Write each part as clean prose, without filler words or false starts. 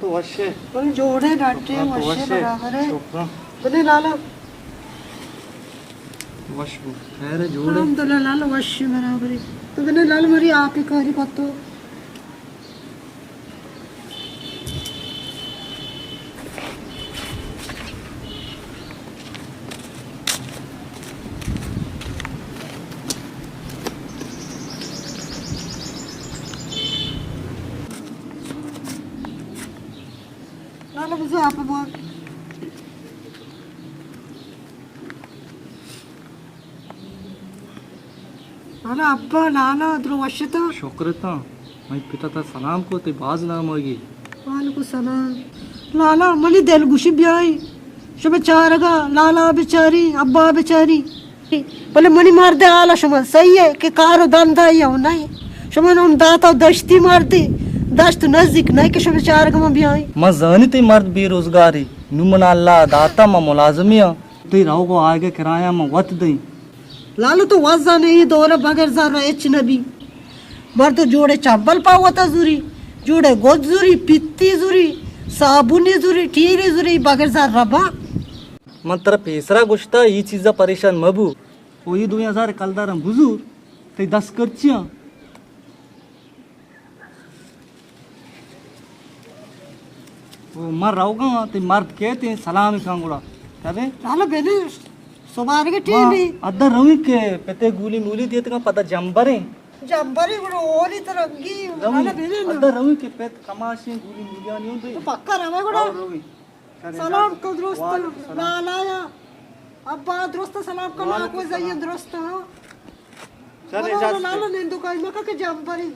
तो वश्य पण जोड़े डाटे वश्य बराबर है बने लाला वश खैर जोड़े हम तो लाला वश्य बराबर है तो बने लाल मरी आप ही करी कतो लाला मुझे आप बोल लाला अब्बा लाला अद्रो वश्यता शुक्रता मैं पिता था सलाम को ते बाज ना मगी वालेकुम सलाम लाला मनी दिल गुशी ब्याई शो बेचारगा लाला बेचारी अब्बा बेचारी बोले मनी मार दे आला शमन सही है कि कारो धंधा ही हो नहीं शमन हम दाता दश्ती मारते दश्त नजदीक नहीं कि शो बेचारगा में ब्याई मैं जानी ते मर्द बेरोजगारी नुमन अल्लाह दाता मैं मुलाजमिया ते राव को आगे किराया में वत दई लालू तो वजा नहीं दौरा बगैर जरा एच नबी मर तो जोड़े चावल पावता जुरी जोड़े गोद जुरी पित्ती जुरी साबुनी जुरी टीरी जुरी बगैर जर रबा मन तरफ पेसरा गुश्ता ये चीज़ा परेशान मबू वो ये 2000 कलदारम बुजुर ते 10 कर्चियां वो मर रहोगा ते मर्द कहते हैं सलाम खांगुड़ा तबे लाला बेने सुमार के टीवी अदर रवि के पते गुली मूली देते का पता जंबरे जंबरी बड़ो ओली तरंगी लाला बेने अदर रवि के पेट कमाशी गुली मूलियां नहीं होती तो पक्का रवा बड़ो सलाम को दोस्त लाला या अब्बा दोस्त सलाम का ना कोई जाइए दोस्त हो चले जा लाला ने दुकान में का जंबरी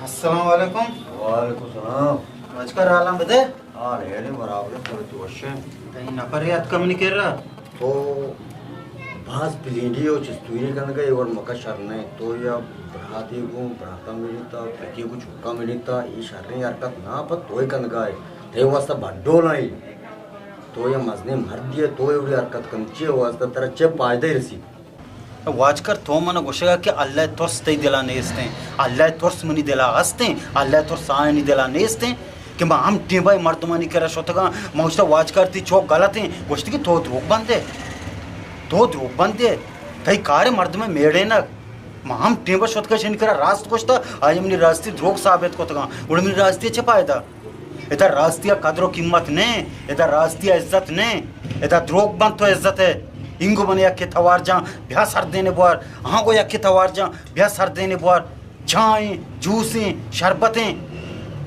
अस्सलामुअलैकुम वालेकुम सलाम मजकर आलम बदे लेने बराबर पर तो वश्य कहीं नफरियात कम नहीं कर रहा तो भास बिलेंडी और चिस्तूरी कन गए और मका शरने तो या बराती को बराता मिलता प्रति को छुक्का मिलता ये शरने यार का ना पर तोय कन गए ते वास्ता बड्डो नहीं तो या मजने मर दिए तो एवढी हरकत कंचे वास्ता तर चे फायदे रसी वाजकर तो मन गोशेगा कि अल्लाह तोर्स तई दिला नेस्ते अल्लाह तोर्स मनी दिला हस्ते अल्लाह तोर्स आयनी दिला नेस्ते कि मैं हम टेबाई मर्दमानी करा शोतगा मौजता वाजकर ती चौक गलत है गोश्त की तो द्रोग बंदे कई कार्य मर्द में मेड़े ना हम टेबा शोतका शेन करा रास्त गोश्ता आज हमने रास्ते द्रोग साबित को तगा उड़मी रास्ते छपायदा इधर राष्ट्रीय कदर कीमत ने, इधर राष्ट्रीय इज्जत ने, इधर द्रोग बंद तो इज्जत है। इंगो बने यक्के थवार जा ब्याह सर देने बुआर, हाँ को यक्के थवार जा ब्याह सर देने बुआर, चाय जूसें शरबतें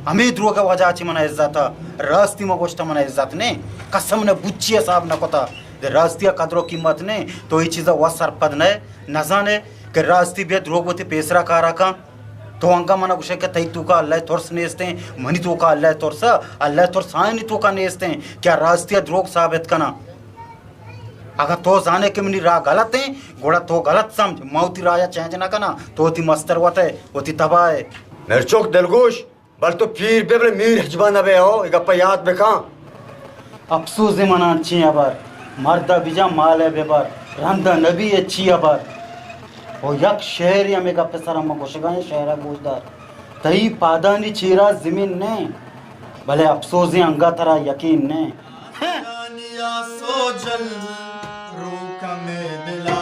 हमें द्रोग वजह आची मना इज्जत राष्ट्रीय में गोष्ट मना इज्जत ने कसम ने बुच्ची साहब न कोता राष्ट्रीय कदरों कीमत ने तो ये चीज़ वह सरपद ने न जाने कि राष्ट्रीय भी द्रोग होती पेसरा कारा का तो अंका मना कुछ के तई तू का अल्लाह तोर्स नेस्ते मनी तो का अल्लाह तोर्स आए नहीं तो का नेस्ते क्या राष्ट्रीय द्रोग साबित करना अगर तो जाने के मनी रा गलत है घोड़ा तो गलत समझ मौती राजा चेंज ना करना तो ती मस्तर वत है होती तबाह है नरचोक दलगोश बल तो पीर बेबले मीर हजबाना बे हो एक याद बेखा अफसोस मना अच्छी अबार मर्दा बिजा माल है बेबार रंदा नबी अच्छी अबार ओ यक शहर या में गप्पे सारा म गोशगाए शहरा गोजदार तई पादानी चीरा जमीन ने भले अफसोस अंगा तरा यकीन ने सो जल रूक में दिला